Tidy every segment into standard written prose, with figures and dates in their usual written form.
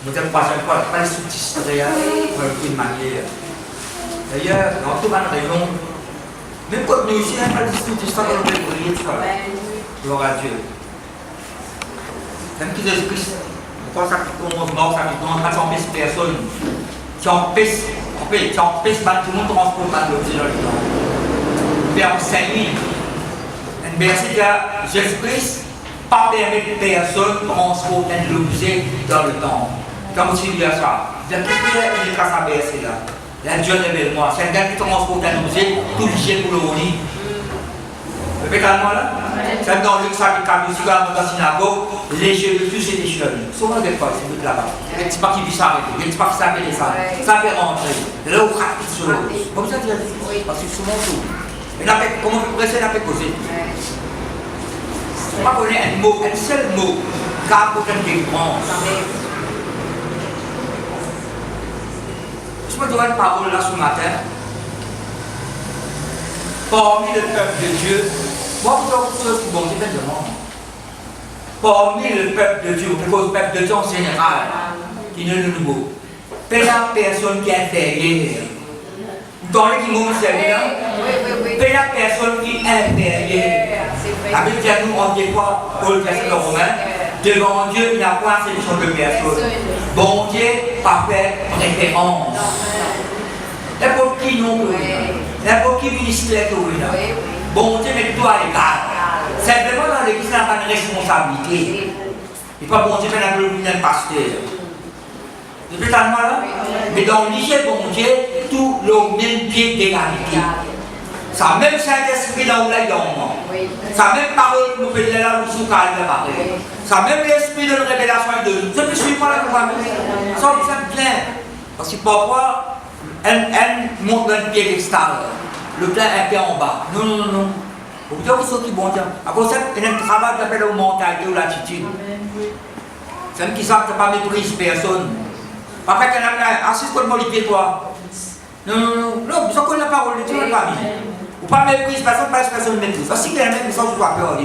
Vous êtes pas les sous-titres d'une manière. D'ailleurs, dans toute une réunion, même quand nous ici, pas les sous-titres, on peut briller ça. Gloire à Dieu. Même qui Jésus-Christ, pourquoi ça commence mort, ça empêche personne. Qui empêche tout le monde transport dans l'objet dans le temps. Vers 5000. Merci que Jésus-Christ pas permettre personne de transporter l'objet dans le temps. Comme tu dis ça, il y a tout le trace à bercer là. La Dieu révèle-moi. C'est un gars qui transporte un objet, tout le jet pour le rouler. Vous faites calmement là? C'est dans le sac de camion, si vous allez dans la synagogue, les cheveux, tous étaient cheveux. Souvent, des fois, c'est tout là-bas. Les petits pas qui vivent s'arrêter, les petits pas qui s'appellent ça. Ça fait rentrer. Là, on craque tout sur l'eau. Comme ça, parce que souvent, tout. Et là, comment vous pressez, la fait causer? Je ne pas connaître un mot, un seul mot, car pour une défense. Je me donne une parole là ce matin. Parmi le peuple de Dieu, moi, vous avez quelque chose qui bon, c'est vraiment. Parmi le peuple de Dieu, parce que le peuple de Dieu en général, qui n'est le nouveau, il y a personne qui est inférieure. Vous entendez qui m'ont servi là? Il y a personne qui est inférieure. La Bible dit à nous, on dit quoi, pour le verset de Romains, devant Dieu, il n'y a pas sélection de personnes. Bon Dieu, pas fait référence. N'importe qui non, n'importe qui ministère que oui là. Bon Dieu, met tout à l'écart. Simplement dans l'église, il n'y a pas de responsabilité. Il n'est pas bon Dieu, mais il y a un pasteur. Vous êtes à moi là? Mais dans l'hygiène, bon Dieu, tout le même pied d'égalité. Sa même Saint-Esprit dans l'ayant. Sa même parole nous fait là où nous parlons. Sa même esprit de révélation de nous. Je ne suis pas là pour vous. Ça vous fait bien. Parce que parfois, elle montre un pied extérieur. Le plein est un pied en bas. Non, non, non, non. Vous dites que c'est qui bon Dieu. À cause de ça, il y a un travail qui s'appelle la mentalité ou l'attitude. C'est même qui savent que tu n'as pas méprisé personne. Après, quand on a assis comme le pied, toi. Non, non, non. Non, vous connaissez la parole de Dieu, vous pas bien. Ou pas méprise, personne ne méprise. Parce qu'il y a la même chose, vous pas peur.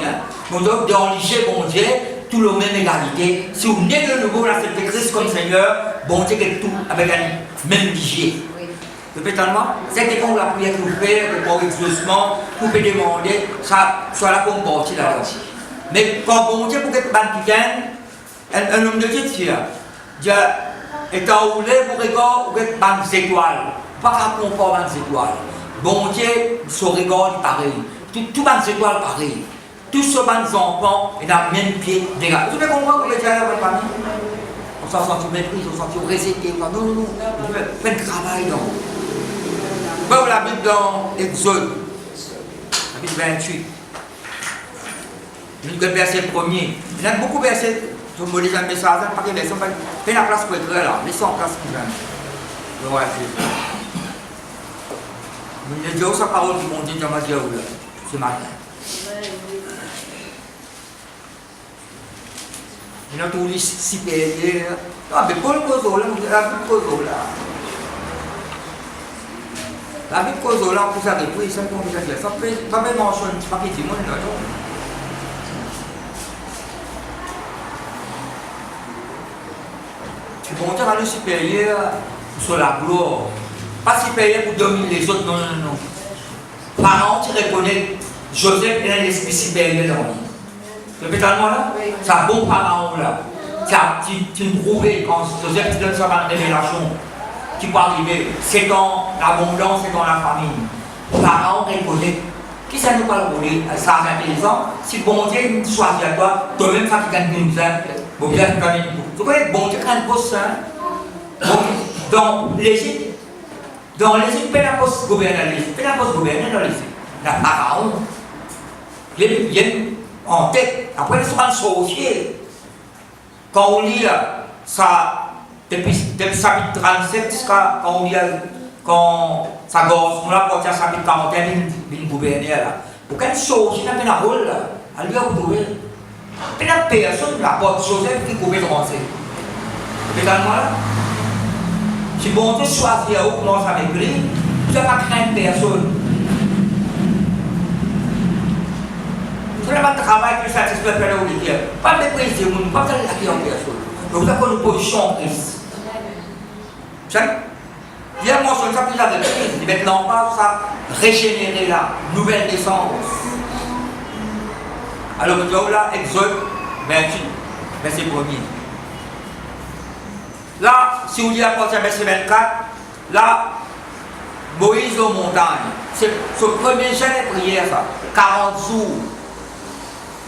Donc, dans l'hygiène, bon Dieu, tout le même égalité. Si vous venez de nouveau l'accepter Christ comme Seigneur, bon Dieu est tout avec un même hygiène. Totalement, c'est que quand la prière que vous faites, le corps exaucement, vous pouvez demander, ça soit là pour partir là-dedans. Mais quand bon Dieu, pour que un homme de Dieu, Dieu est enroulé pour regarder des étoiles. Pas qu'à comprendre des étoiles. Bon Dieu, son regard est pareil. Tout les étoiles pareil. Tous ces enfants, ils ont le même pied d'égal. Vous pouvez comprendre que vous êtes à votre famille? On s'en sent mépris, on s'en sent résété. Non, non, non. Vous faites un travail. Bon, la Bible dans Exode, la Bible 28. Le verset premier. Il y a beaucoup de versets. Je vous dis un message, pas de verset. Faites la place pour être là. Laissez en place pour vous. Gloire à Dieu. Il y a Dieu sa parole qui m'ont dit dans ma Dieu ce matin. Il y a tous les supérieurs. Ah, mais Paul cause là, la Bible cause là. La Bible cause là, pour ça, depuis, ça peut dire ça peut pas même mentionner, pas qu'il dit, moi, non. Tu montes à le supérieur sur la gloire. Pas supérieur pour dominer les autres, non, non, non. Parents, tu reconnais, Joseph est un esprit supérieur dans lui. Répétez-moi là, c'est un bon parent là. Tu me prouves quand Joseph te donne sa révélation. Qui peut arriver, c'est dans l'abondance, c'est dans la famille. Parents reconnaissent. Qui ça nous parle de ça à 15 ans? Si bon Dieu choisit à toi, toi-même, ça qui gagne une misère, bon Dieu, tu gagnes beaucoup. Vous connaissez, bon Dieu, quand il poste ça, dans l'Égypte, il fait la poste gouverneur dans l'Égypte. Il fait la poste gouverneur dans l'Égypte. La pharaon, il vient en tête. Après, il sera sorcier. Quand on lit ça, depuis chapitre 37 jusqu'à quand on lit, quand ça gosse, on l'a porté à chapitre 41, il gouverneur là. Pour qu'elle sorcier, il a fait la rôle là. Elle lui a retrouvé. Il y a personne qui la porte Joseph qui pouvait rentrer. Également là. Si bon Dieu choisit à où commence avec lui, tu n'as pas craindre personne. Tu n'as pas de travail plus satisfait faire le dire. Pas de mépriser, pas de la en personne. Donc, vous avez une position en Christ. Vous savez? Il y a mentionné ça plusieurs reprises. Maintenant, on parle de ça, régénérer la nouvelle naissance. Alors, nous avons là, Exode 28, verset 1er. Là, si vous dites à partir du verset 24, là, Moïse aux montagnes. C'est ce premier jeune de prière, ça. 40 jours.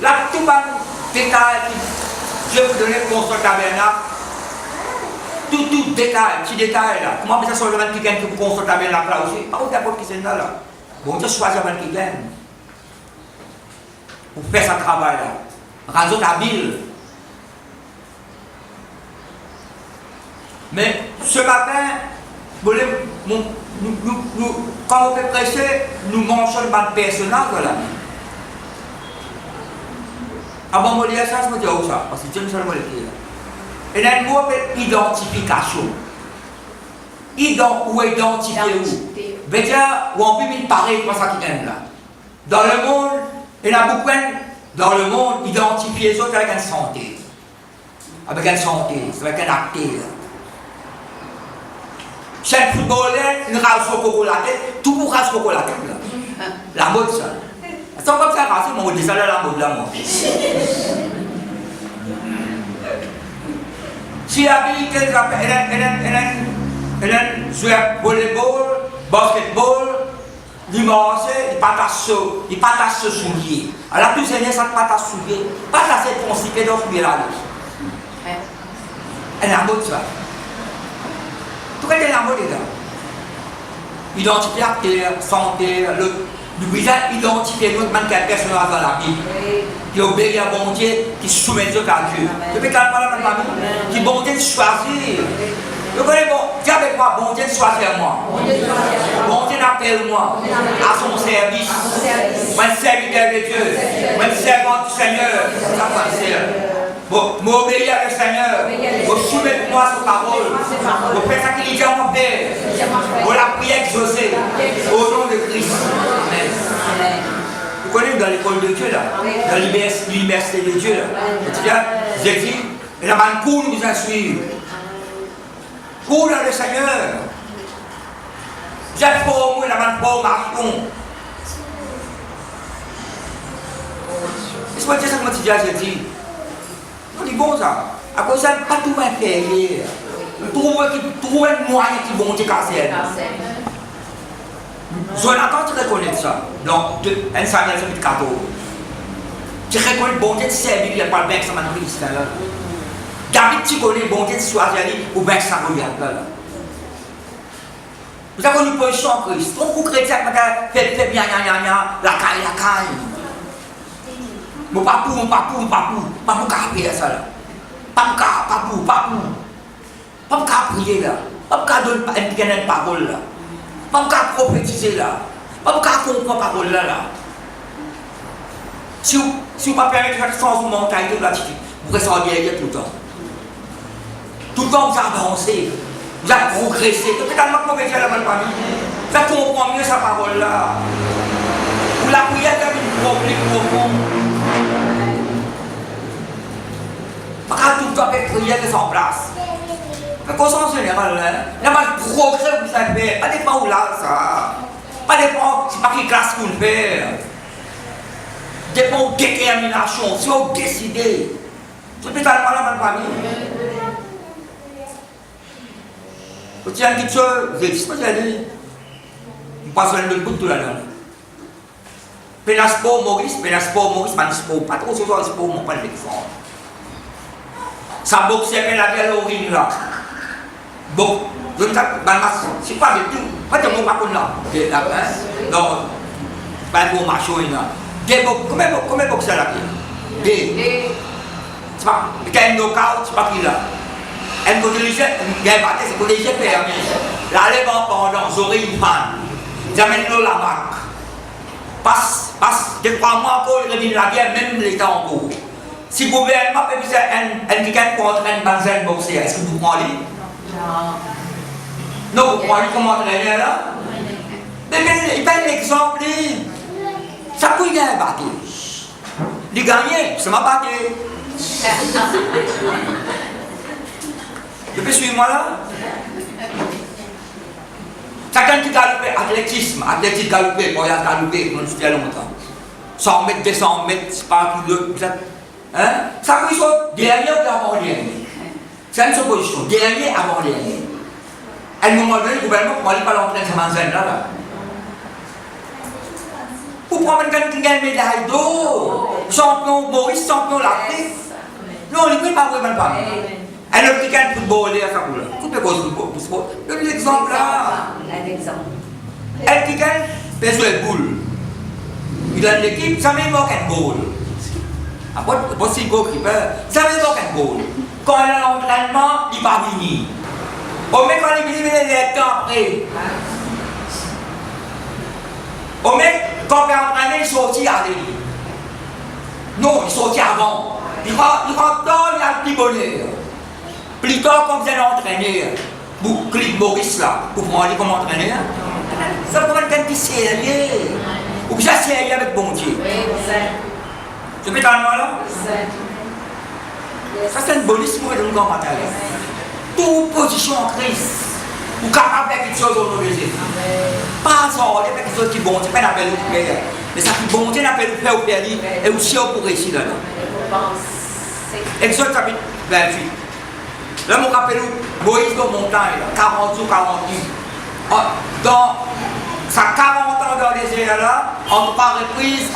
Là, tout le détail que Dieu vous donne pour ce tabernacle. Tout détail, petit détail là. Comment ça sur le même qui gagne pour construire le tabernacle là aussi? Pas n'importe qui c'est là. Bon, Dieu choisit le même qui gagne. Pour faire ce travail là. Raison habile. Mais ce matin, quand on fait prêcher, nous mentionnons le personnage de la vie. Avant de dire ça, je me dis où ça? Parce que Dieu nous a dit là. Et il y a un mot qui identification. Ou identifier où? Veut dire, où on peut me parler comme ça qui vient là. Dans le monde, il y a beaucoup dans le monde, identifier les autres avec une santé. Avec une santé, avec un acteur. Chaque footballeur, il rase au coco la tête, tout pour raser au coco la tête là. La mode ça. C'est comme ça, raser, mon dit ça là, la mode là, moi. Si l'habilité, elle joue volleyball, basketball, il marche, il partage ce soulier. Alors, plus aîné, ça partage ce soulier. Partage cette principe dans ce soulier là. Elle a mode ça. Tout est la mode là. Identifier acteur, santé, le visage identifier notre personnage dans la Bible. Qui obéit à bon Dieu, qui soumet Dieu à Dieu. Je peux parler dans la famille, qui bon Dieu choisir. Vous connaissez bon, dis avec moi, bon Dieu choisit moi. Bon Dieu appelle moi à son service. Moi, serviteur de Dieu. Moi, servant du Seigneur. Ça va faire. Bon, m'obéir à le Seigneur. Vous soumettez moi à sa parole. Vous faites ça qu'il dit à mon Père. Vous la prière exaucée. Au nom de Christ. Amen. Vous connaissez dans l'école de Dieu là, dans l'université de Dieu là. J'ai dit, il y a un cours nous a suivi. Cours dans le Seigneur. J'ai formé, il y a une formation. C'est pas ça que j'ai dit. On dit bon ça. À cause ça, pas tout va faire. Trouver un moyen qui vont te casser. Jonathan, tu reconnais ça. Donc, 1 Samuel chapitre 14. Tu reconnais bon Dieu de servir, il n'y a pas le bec, ça m'a dit. David, tu connais bon Dieu de choisir ou bec, ça m'a dit. Vous avez une position en Christ. Donc, vous chrétiens, faites bien, la caille. Mon papou, pas pour carper ça là. Pas pour prier là. Pas pour donner une parole là. Pas pour prophétiser là. Pas pour comprendre la parole là. Si vous ne permettez pas de faire une montagne de l'attitude, vous restez derrière tout le temps. Tout le temps vous avancez, vous avez progressé. Peut-être que vous pouvez faire la bonne famille. Vous comprenez mieux sa parole là. Vous la prière comme une problème profond. Pas tout le temps avec prière qui est en place. Mais en général, il y a pas de progrès que vous avez. Pas dépend où là, ça. Pas dépend, c'est pas qui classe qu'on fait. Dépend de détermination, si vous décidez. C'est peut-être pas la bonne famille. Vous tiens quelque chose, vous avez dit, vous passez le bout de la langue. Pénaspo Maurice, pas de sport, pas trop souvent de sport, mon pas de l'exemple. Ça boxe, c'est la gueule au ring là. Bon, je ne sais pas, c'est pas de tout. Pas de mon parcours là. Non, pas de mon macho là. Combien boxe là? Des. C'est pas, il y a un knockout, c'est pas qui là. Elle me dit, il y a un bâtiment, c'est pour les jets permis. Là, les gens pendant, ils auraient une panne. J'amène l'eau la marque. Passe, de 3 mois encore, il revient la guerre, même l'État en cours. Si le gouvernement peut dire un week-end pour entraîner une banzane boxer, est-ce que vous prenez? Non, vous prenez comme entraîneur là? Mais il donne l'exemple. Ça peut y avoir un bâtiment. Il gagne, c'est ma bâtiment. Je peux suivre moi là? Chacun qui galope, athlétisme galopé, on a galopé pendant tout longtemps. 100 mètres, 200 mètres, c'est pas un kilo, hein? Ça peut être dernier ou avant dernier. C'est une supposition, dernier avant dernier. À un moment donné, le gouvernement ne peut pas l'entraîner sur ma zone là. Pour prendre une médaille d'or, champion Maurice, champion l'Afrique. Non, il ne peut pas voir même pas. Un Africain footballeur, ça coule. Tout est cause de sport. Donne l'exemple là. Un Africain fait jouer boule. Il a l'équipe, ça met aucun goal. Après, c'est goalkeeper, ça met aucun goal. Quand il a l'entraînement, il va venir. Au mec, quand il vient, il est après. Au mec, quand il est entraîné, il sortit avec lui. Non, il sortit avant. Il rentre dans, il a un petit bonheur. Plus tard, quand vous allez entraîner, vous cliquez Maurice là, vous prenez comme entraîneur. Ça prend quelqu'un qui est sérieux. Ou bien sérieux avec bon Dieu. Je mets dans le mot là? Ça c'est une bonne histoire de nous comme matériel. Toute position en crise. Ou capable de faire quelque chose au nom de Jésus. Pas en faire quelque chose qui est bon Dieu, pas d'appel au Père. Mais ça qui est bon Dieu, d'appel au Père au Père, et aussi pour réussir là-dedans. Exode chapitre 28. Là, je me rappelle Moïse dans la montagne, 40 jours, 40 nuits. Dans sa 40 ans dans les désert là, en trois reprises,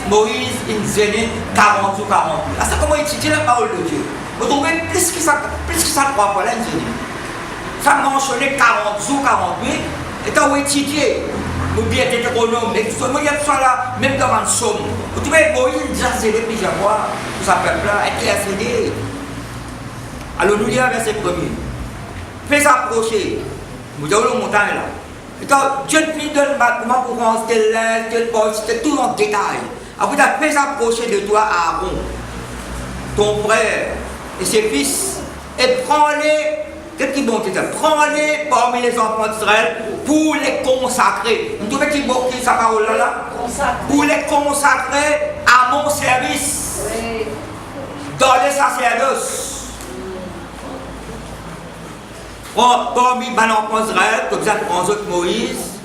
Moïse, il zénait 40 jours, 40 nuits. Là, c'est comment étudier la parole de Dieu. Vous trouvez plus que ça 3 fois là, il zénait. Ça mentionnait 40 jours, 40 nuits, et quand vous étudiez, vous bien Deutéronome, mais tout il y a ça là, même dans un somme. Vous trouvez Moïse, il a zéné plusieurs fois, pour sa peuple là, et qui a zéné. Alors nous lisons verset 1er. Fais s'approcher. Nous avons le montagne là. Et quand Dieu te donne le bâtiment pour rendre tes lèvres, tes poches, c'était tout en détail. Après, tu as fait s'approcher de toi Aaron, ton frère et ses fils, et prends-les. Qu'est-ce qui est bon? Prends-les parmi les enfants d'Israël pour les consacrer. Vous trouvez qu'il est sa parole là? Pour les consacrer à mon service. Oui. Dans les sacerdoces. Parmi les enfants d'Israël, comme ça, prends autres Moïse,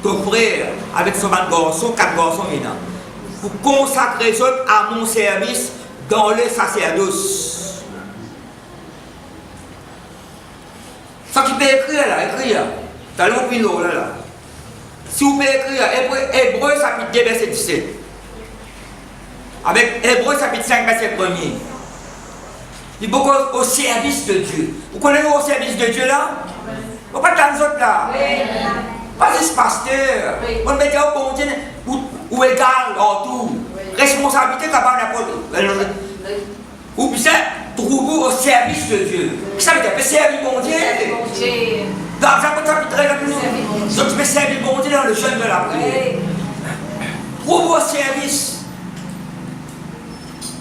ton frère, avec son garçon, 4 garçons maintenant. Pour consacrer eux à mon service dans les sacerdoces. Ça qui peut écrire là, écrire. T'as le mot là. Si vous pouvez écrire Hébreu chapitre 2 verset 17. Avec Hébreu chapitre 5 verset 1er. Il faut au service de Dieu. Vous connaissez au service de Dieu là? Vous ne pouvez pas dans autres là. Pas juste pasteur. On met au bon Dieu ou égal en tout. Responsabilité capable d'apporter. Ou bien trouve-vous au service de Dieu. Ça veut dire servir mon Dieu. Dans un chapitre très rapide, donc je vais servir mon Dieu dans le jeûne de la prière. Trouve-vous au service.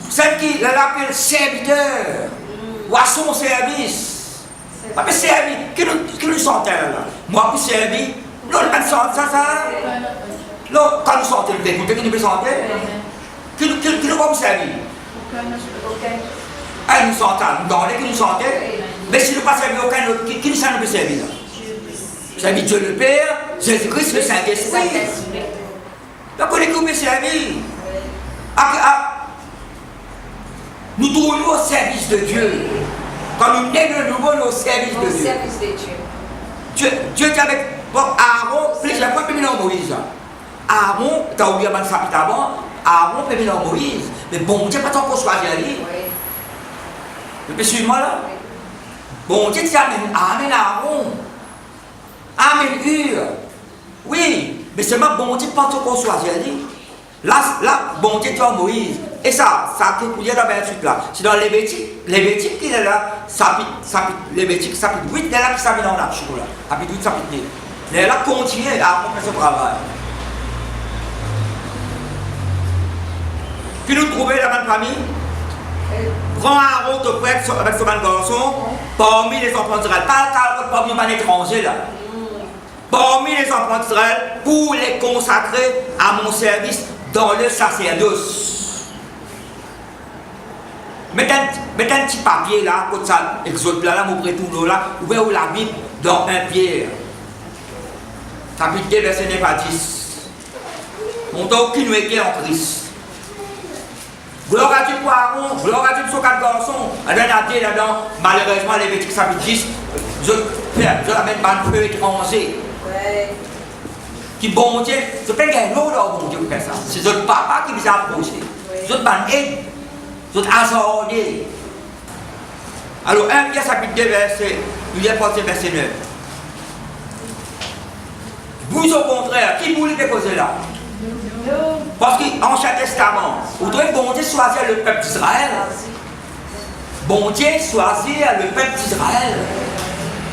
Celle qui l'appelle serviteur, ou à son service. Pas de servir, qui nous sentait là? Moi, qui servir, non, on ne sent ça. Non, quand nous sentons le dégoût, qui nous sentait, qui nous va nous servir. Ah, nous sentons, qui nous sentait, mais si nous ne pas servir aucun autre, qui nous peut servir là? Servir Dieu le Père, Jésus-Christ, le Saint-Esprit. Donc, on est coupé servir. Nous trouvons au service de Dieu. Quand nous nés de nouveau, nous au service de Dieu. Dieu dit avec Aaron, plusieurs fois, puis Moïse. Aaron, tu as oublié un chapitre avant, Aaron, puis Moïse. Mais bon Dieu, pas tant qu'on choisit à lui. Vous pouvez suivre moi là? Bon Dieu, tu amènes Aaron. Amène Hur. Oui, mais seulement bon Dieu, pas tant qu'on choisit à lui. Là, bon Dieu, tu as Moïse. Et ça qui est dans 28 là. C'est dans Lévitique qui est là, Lévitique chapitre 8, il est là qui s'est mis dans l'arche là. Chapitre 8, chapitre 9. Il est là continuer à accomplir son travail. Puis nous trouvons la même famille. Prends Aaron ton frère avec son garçon parmi les enfants d'Israël. Pas parmi les étrangers là. Parmi les enfants d'Israël pour les consacrer à mon service dans le sacerdoce. Mettez un petit papier là, comme ça, exode là, vous retournez là, ouvrez la Bible dans 1 Pierre. Chapitre 2, verset 9 à 10. On n'a aucune équité en Christ. Gloire à Dieu pour Aaron, gloire à Dieu pour son 4 garçons. Là-dedans, malheureusement, les Lévitique chapitre 10, je l'amène par le feu étranger. Qui bon Dieu, je peux gagner l'eau dans bon Dieu pour faire ça. C'est votre papa qui vous a approché. C'est votre aide. C'est votre hasardé. Alors, 1 Pierre chapitre 2, verset 9. Vous au contraire, qui vous l'avez posé là? Parce qu'en Ancien Testament, vous devez bon Dieu choisir le peuple d'Israël. Bon Dieu choisir le peuple d'Israël.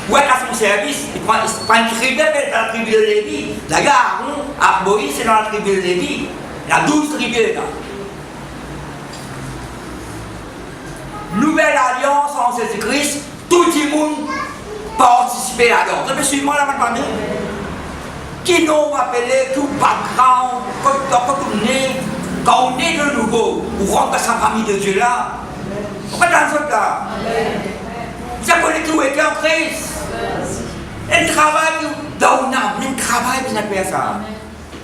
Où est à son service? Il prend une tribu dans la tribu de Lévi. D'ailleurs, à Moïse, c'est dans la tribu de Lévi. Il y a 12 tribus là. Nouvelle alliance en Jésus-Christ, tout le monde participe là-dedans. Vous avez suivi moi là maintenant? Qui nous appelé tout background, quand on est de nouveau, on rentre dans sa famille de Dieu là. On va dans ce là. Vous avez qui était en Christ. Un travail dans une âme, un travail qui s'appelle ça.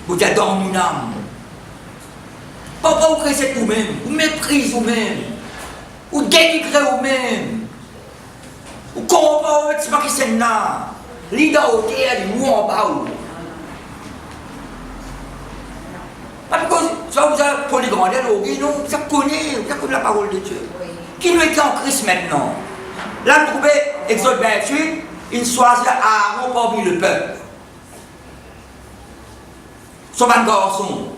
Vous êtes dans une âme. Pas vous créez vous-même, vous méprisez vous-même, vous dénigrez vous-même, vous comprenez ce qui c'est là. L'identité est du mou en bas. Parce que ça vous a pour les grands non, ça connaît la parole de Dieu. Qui nous est en Christ maintenant? Là, vous trouvez Exode 28, il choisit Aaron parmi le peuple. Son garçon.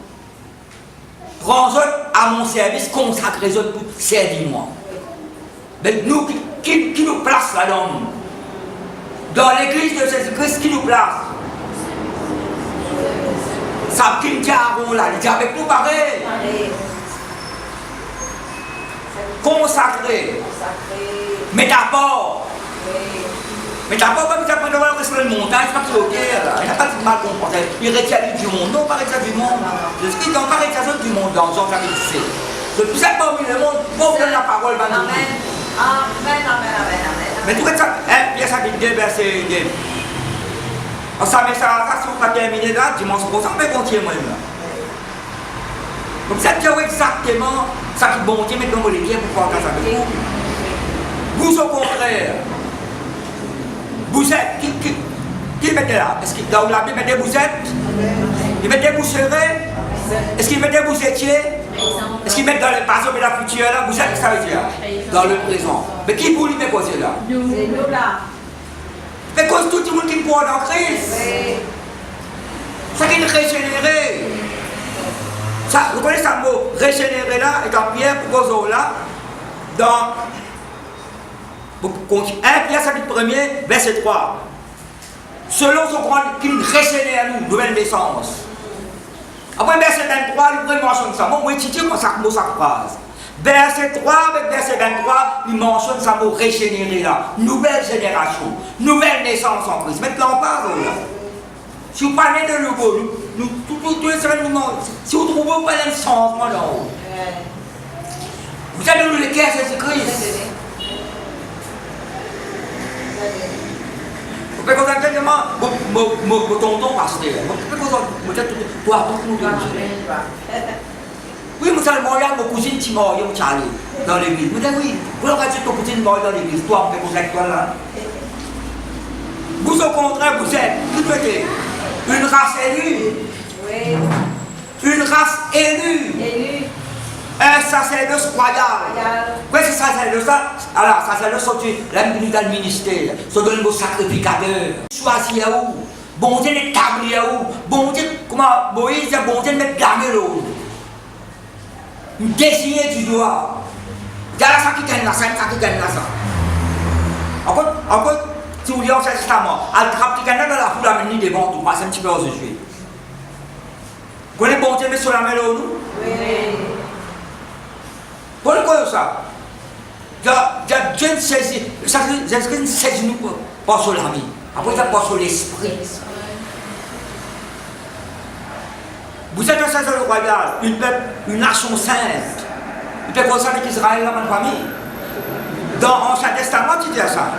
Prends-le à mon service, consacrez-le pour servir moi. Mais nous, qui nous place là-dedans? Dans l'église de Jésus-Christ, qui nous place? Ça qui me dit Aaron là, il dit avec nous pareil. Consacré. Mais d'abord, pas que tu apprends de voir le montagne, c'est pas qu'il est au terre, il n'a pas de mal comporté. Il retient du monde, non, pas retient du monde. Je dis qu'il n'a pas retient du monde dans Jean chapitre 6. Le plus important parmi le monde, pour donner la parole, va nous dire. Mais tout ça, Pierre chapitre 2, verset 2. Ça met ça, si on va terminer là, dimanche prochain, on va continuer moi-même là. Donc ça dit exactement ça qui bon Dieu, maintenant on les bien pour pouvoir faire ça. Vous au contraire, vous êtes, qui mettez là? Est-ce qu'il dans la Bible mettez vous êtes? Il mettez vous serez? Est-ce qu'il mettez vous étiez? Est-ce qu'il met dans le passé et la future là? Vous êtes, ça veut dire? Dans le présent. Mais qui vous lui met posé là? C'est nous là. Mais cause tout le monde qui croit dans Christ. Ça qui est régénéré. Ça, vous connaissez ce mot régénéré là, et quand Pierre propose là, dans 1 Pierre chapitre 1er, verset 3. Selon son grand qui nous régénère nous, nouvelle naissance. Après verset 23, il mentionne ça. Moi, je étudie comment ça mot sa phrase. Verset 3 avec verset 23, il mentionne ça mot régénéré là. Nouvelle génération, nouvelle naissance en Christ. Maintenant on parle là. Si vous parlez de nouveau, tous les semaines, si vous trouvez pas un changement là-haut, vous allez nous le cœur de Jésus-Christ. Vous pouvez exactement, mon tonton pasteur, vous pouvez peut-être toi, nous oui, vous allez mourir, mon cousine qui mort, dans l'église. Vous dites oui, vous l'aurez dit ton cousine mort dans l'église, toi, on fait comme ça, là. Vous au contraire, vous êtes, une race élue. Oui. Une race élue. Un sacerdoce royal. Quoi c'est sacerdoce ça? Alors, sacerdoce sont l'unité dans le ministère. Sont dans le sacrificateur. Choisi à où? Bon Dieu l'établi à où? Bon Dieu, comment Moïse a bon Dieu mettre gamme l'eau. Désigné du doigt. Il y a ça qui gagne là, ça qui gagne là. Encore, si vous lisez l'Ancien Testament, elle trappe qui gagne dans la foule à mener devant tout, passe un petit peu aux yeux. Vous connaissez bon Dieu met sur la main l'eau, nous? Oui. Pourquoi ça? Dieu saisit, Jésus-Christ saisit nous pas sur l'ami, après ça pas sur l'esprit. Vous êtes un sacerdoce royal, une nation sainte. fait comme ça avec Israël, là, ma famille. Dans l'Ancien Testament, tu dis ça.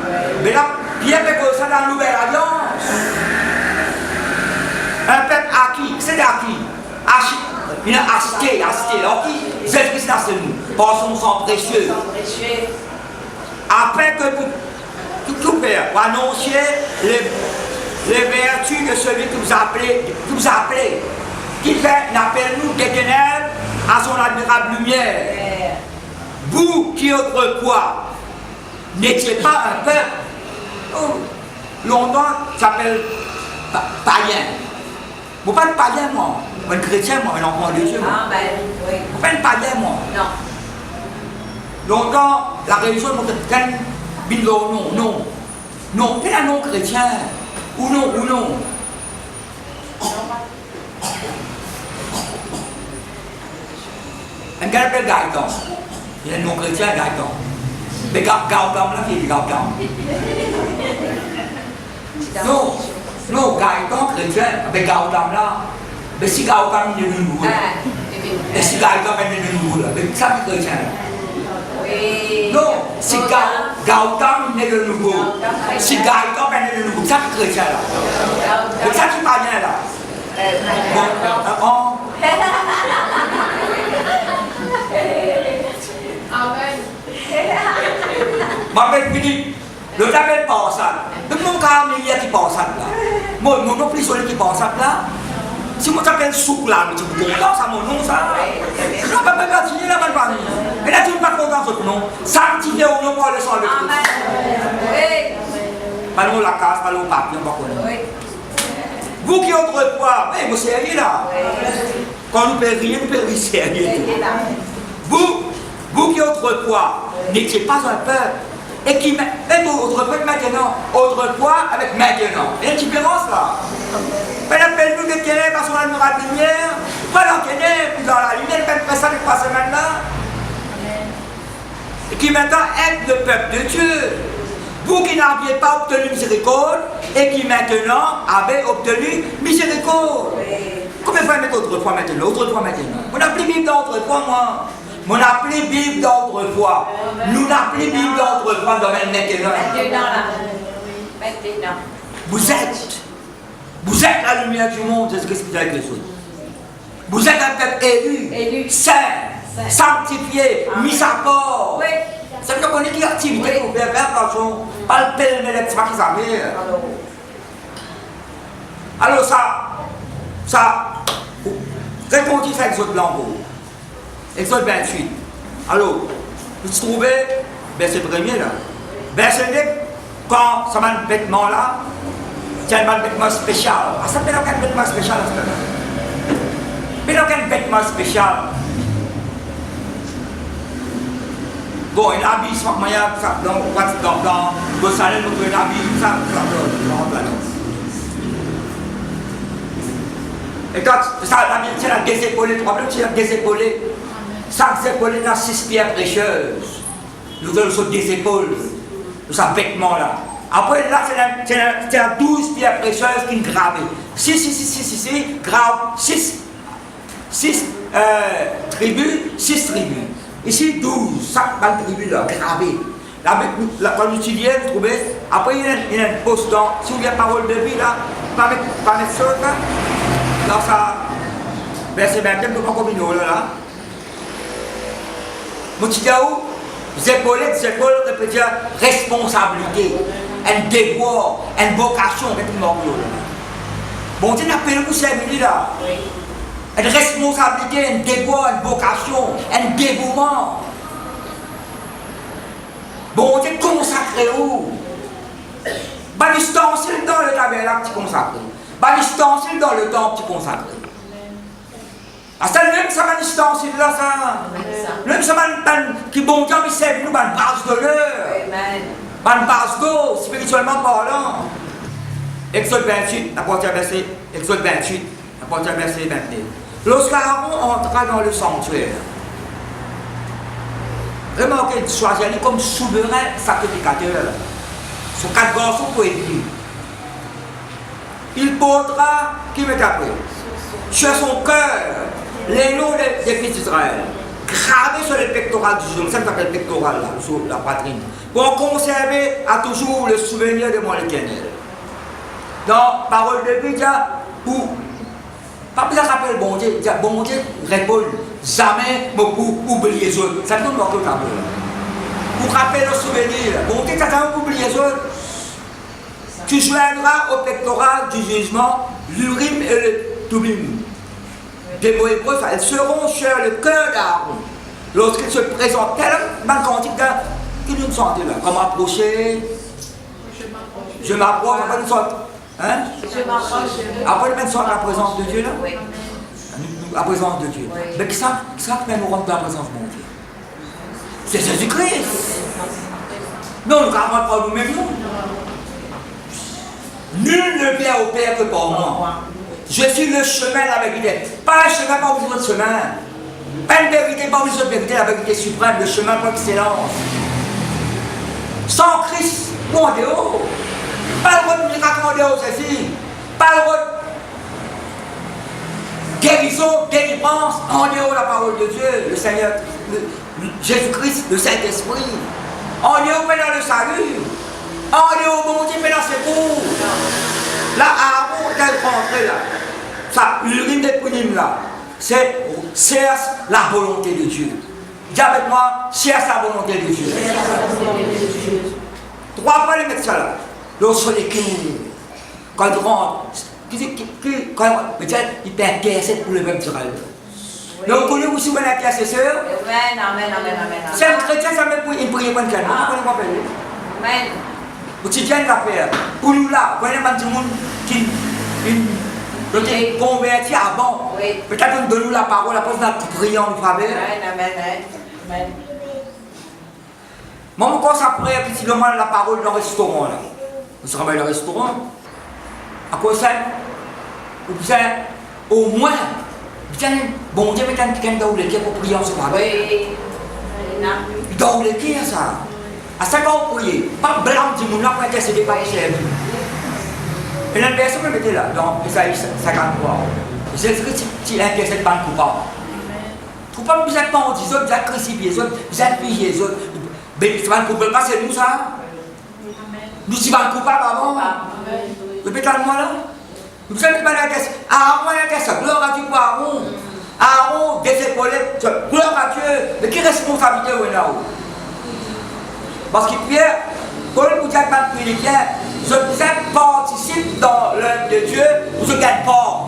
Mais là, Pierre fait comme ça dans la Nouvelle Alliance. Un peuple acquis, c'est acquis. Il a acheté, alors qui Jésus-Christ a nous, par son sang précieux. Après que tout faire, pour annoncer les vertus de celui qui vous a appelé, qui fait appelle nous des ténèbres à son admirable lumière. Vous qui autrefois n'étiez pas un peuple, longtemps ça s'appelle païen. Vous ne pas païen, moi. Un chrétien, moi, un enfant de Dieu. Ah, ben, oui. Vous ne pas païen, moi. Non. Longtemps, la religion est un non, non. Non, c'est un non chrétien. Ou non. Un gars appelle Gaëtan. Il est un non chrétien, Gaëtan. Mais Gaëtan, là, qui est Gaëtan. Non, Gaëtan chrétien, mais Gaëtan là. Mais si Gaëtan est de nouveau, et si Gaëtan est de nouveau, mais ça c'est chrétien. Oui. Non, si Gaëtan est de nouveau, si Gaëtan est de nouveau, ça c'est chrétien là. Mais ça c'est pas bien là. Bon, Amen. ma belle fini, le tabel pas ça. De mon cas, il y a qui pense ça là. Moi, non plus celui qui pense ça là. Si moi t'appelle souk là, mais tu me content, ça mon nom ça. Je ne peux pas continuer la bonne famille. Et là tu ne pas content ce nom. Sanctifié au nom pour le sang de Christ. Oui. Parlons la case, parlons au papier, on va connaître. Oui. Vous qui autrefois, oui, vous sérieux là. Quand nous payons rien, nous payons sérieux. Vous qui autrefois n'étiez pas un peuple, et qui autrefois maintenant, autrefois avec maintenant. Il y a une différence là. Mais appelle-nous des ténèbres à son admirable lumière, pas dans les ténèbres, puis dans la lumière, fait ça les 3 semaines là. Et qui maintenant êtes le peuple de Dieu. Vous qui n'aviez pas obtenu miséricorde, et qui maintenant avez obtenu miséricorde. Combien de fois mettre autrefois maintenant? Autrefois maintenant. On n'a plus Bible d'autrefois, moi. On n'a plus Bible d'autrefois. Nous n'avons plus Bible d'autrefois dans le maintenant. Maintenant. Vous êtes la lumière du monde, c'est ce que c'est avec les autres. Vous êtes un peuple élu, saint, sanctifié, mis à part. Oui. Ça veut dire qu'on est qui activité pour faire attention, pas le pelle de l'extra qui s'avère. Alors ça, répondez ça avec votre langue. Exode 28. Alors, vous trouvez, verset premier là. Verset 9, quand ça va un vêtement là, c'est un vêtement spécial. Ah, ça fait aucun vêtement spécial. Mais aucun vêtement spécial. Bon, il habille ce moyen, dans le salaire, il habille ça, et quand ça, c'est la désépaulée, 3 minutes, c'est la désépaulée. 5 épaules dans 6 pierres précieuses. Nous avons des épaules, de un vêtement là. Après là, c'est la 12 pierres précieuses qui sont gravées. 6, grave, 6 tribus, 6 tribus. Ici 12, 5 tribus là, gravées. Là, quand vous étudiez, vous trouvez, après il y a une pause dans, si vous avez la parole de vie là, pas mettre ça là, dans ça, verset 20, vous ne pouvez pas combiner là. Moutigaou, épaules répéter responsabilité, un devoir, une vocation, bon Dieu n'a pas le coup de là. Une responsabilité, un devoir, une vocation, un dévouement. Bon Dieu consacré où? Bah l'ustensile dans le tabernacle qui consacré. Bah l'ustensile dans le temple qui consacré. Ah, ça, même ça m'a ustensile là, ça. Même ça m'a qui bon Dieu, il sert nous, une base de l'heure. Une base d'eau, spirituellement parlant. Exode 28, la partie verset, Exode 28, la partie verset 29. Lorsqu'Aaron entra dans le sanctuaire, remarquez, il choisit comme souverain sacrificateur. Son 4 garçons pour être lui. Il portera, qui m'est appris, sur son cœur, les noms des fils d'Israël. gravé sur le pectoral du genou, ça s'appelle pectoral là, sur la poitrine, pour conserver à toujours le souvenir de mon Éternel. Donc, parole de Dieu, pour pas besoin de rappeler bon Dieu, bon Dieu répond jamais pour oublier les autres. Ça nous manque le tableau. Pour rappeler le souvenir, bon Dieu, ça jamais pour oublier les autres. Tu joindras au pectoral du jugement l'urim et le tumim. Des mots hébreux, elles seront sur le cœur d'Aaron. Lorsqu'il se présente, tellement cantique que nous nous sentons là. Comment approcher? Je m'approche, après nous sortons. Hein? Je m'approche. Après nous sortons la présence de Dieu là? Oui. La présence de Dieu. Oui. Mais ça fait nous rendre dans la présence de mon Dieu. C'est Jésus-Christ. Non, nous ne pas nous-mêmes. Nul ne vient au Père que par moi. Je suis le chemin, la vérité. Pas un chemin, pas besoin de chemin. Pas une vérité, pas besoin de vérité, la vérité suprême, le chemin par excellence. Sans Christ, mon Dieu. Pas le droit de miracle, mon Dieu, ceci. Pas le droit de guérison, délivrance, en dehors de la parole de Dieu, le Seigneur, Jésus-Christ, le Saint-Esprit. En dehors dans le salut. En dehors, mon Dieu, dans ses cours. Là, Aaron, tel rentré là. Ça, l'urine des punimes là. C'est cherche la volonté de Dieu. Dis avec moi, cherche la volonté de Dieu. Trois fois les mettre ça là. Lorsque les kings, quand ils rentrent, il peut intercéder pour le peuple d'Israël. Donc, vous connaissez aussi mon intercesseur. Amen, amen, amen, amen. C'est un chrétien, ça met pour une prière pour une canne. Vous connaissez quoi faire? Amen. Vous tiens la faire. Pour nous là, vous connaissez un monde qui est converti avant. Oui. Peut-être qu'on donne nous la parole, après on a prié en faveur. Amen, amen, amen. Moi, quand ça prie, puis si le mal la parole dans le restaurant là. Vous serez dans le restaurant. À quoi ça? Vous avez au moins, bon Dieu, mais quand quelqu'un dans le cœur pour prier en ce moment. Oui. Dans le cœur ça. À 5 ans, vous priez. Pas blâme du monde, après intercéder par les chefs. Et la personne me mettait là, dans Isaïe 53. Jésus-Christ, il intercède par le coupable. Coupable, vous êtes pas en disant, vous êtes crucifiés les autres, vous êtes pillés les autres. Mais tu vas le coupable, pas c'est nous ça. Nous, tu vas le coupable avant. Répétez-moi là. Vous savez pas l'intercession. Aaron intercède, gloire à Dieu pour Aaron. Aaron, des épaulettes, gloire à Dieu. Mais qui responsabilité où est là? Parce que Pierre, Paul vous dit à Philippiens, je participe dans l'œuvre de Dieu, vous ne gagnez pas.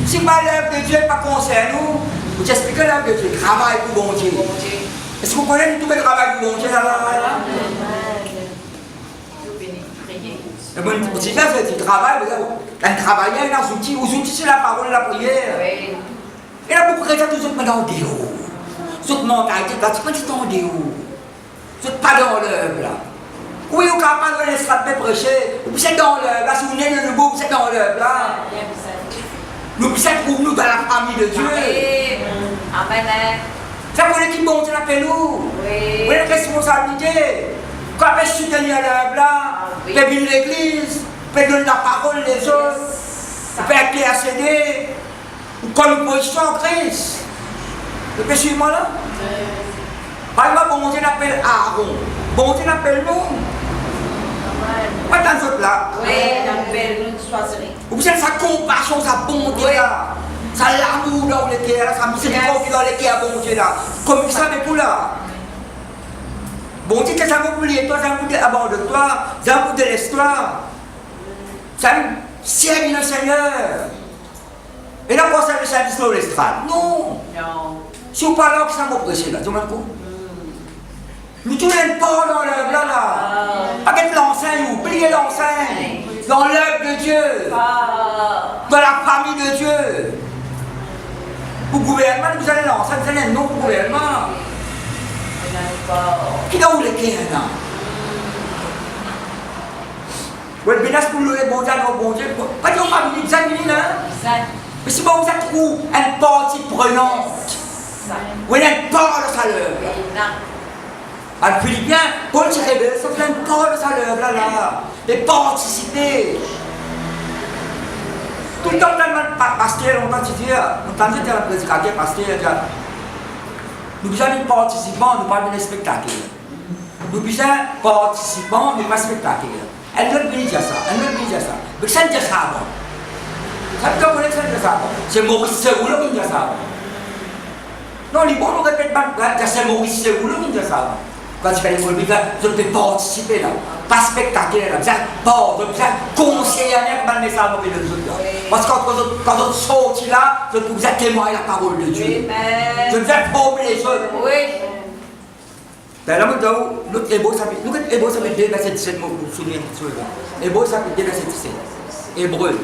Si l'œuvre de Dieu n'est pas concernée, nous, vous expliquez l'œuvre de Dieu, travail pour bon Dieu. Est-ce que vous connaissez tout le travail pour bon Dieu là? Vous dites là, c'est du travail, un travailleur, il a un outil, vous outils c'est la parole et la prière. Et là, beaucoup de chrétiens, vous êtes dans le déo. Vous êtes mentalité, là, tu peux dans le déo. Vous n'êtes pas dans l'œuvre là. Oui, vous êtes capable de laisser prêcher. Vous êtes dans l'œuvre là. Si vous venez de nouveau, vous êtes dans l'œuvre là. Nous êtes pour nous dans la famille de Dieu. Amen. Ça pour l'équipe bon Dieu l'appelle nous. Vous avez une responsabilité. Quand vous soutenir l'œuvre là, vous pouvez venir l'église, vous pouvez donner la parole des autres, vous pouvez intercéder, ou comme une position en Christ. Vous pouvez suivre moi là? Par exemple, bon Dieu l'appelle Aaron. Bon Dieu l'appelle nous. Pas dans les autres là. Oui, l'appelle nous choisir. Vous savez, sa compassion, sa bonté là. Ça l'amour dans le cœur, ça miséricorde dans le cœur, bon Dieu là. Comme ça, mais pour là. Bon Dieu, ça va oublier toi, ça va vous abandonner toi, ça va vous délaisser toi. Ça va servir le Seigneur. Et là, quoi ça le service sur l'estrade? Non. Non. Si vous parlez, ça va prêcher là, tu m'as dit? Nous tous les pas dans l'œuvre là. Avec l'enseigne, oubliez l'enseigne. Dans l'œuvre de Dieu. Dans la famille de Dieu. Pour le gouvernement, vous allez l'enseigne, vous allez non pour le gouvernement. Qui doit vous les cœurs là? Vous êtes bien pour le bon Dieu, bon Dieu. Pas de famille, vous êtes bien là. Mais si vous êtes trop une partie prenante, vous n'êtes pas de sa l'œuvre. À Philippiens, Paul se révèle, ça fait une parole de sa l'œuvre là. Et participer. Tout le temps, pasteur, on entend dire un prédicateur, pasteur, Nous besoin de participants, nous pas de spectacle. Nous besoin de participants, mais pas spectacle. Elle veut bien dire ça, elle veut bien dire ça. Mais ça ne dit ça avant. Ça ne dit ça avant. C'est Maurice Séroulot qui dit ça avant. Non, les bons nous répètent pas, c'est Maurice Séroulot qui dit ça avant. Quand tu fais l'école, je peux participer là. Pas spectaculaire là, je peux conseiller à mes messages de autres. Parce que quand on sortit là, je peux témoigner la parole de Dieu. Je peux former les choses. Oui. Là, l'autre Hébreu chapitre 2, verset 17, je me souviens. Hébreu chapitre 2, verset 17. Hébreu.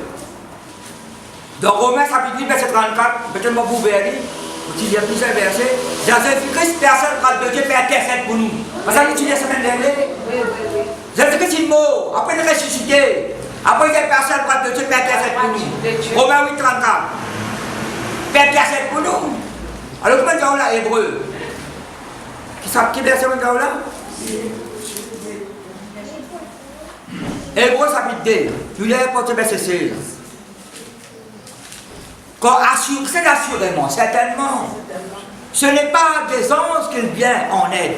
Dans Romains chapitre 8, verset 34, peut-être que vous verrez, il y a plusieurs versets. Jésus-Christ, personne de Dieu, fait intercède pour nous. Parce que l'utilise la semaine dernière. Jésus-Christ, il est mort. Après, il est ressuscité. Après, il y a personne de Dieu, fait intercède pour nous. Romains 8, 34. Fait intercède pour nous. Alors, comment dire là, Hébreu? Qui verset on là? Hébreu chapitre 2, tu l'as porté verset 16. Quand assure, c'est assurément, certainement. Ce n'est pas des anges qu'il vient en aide.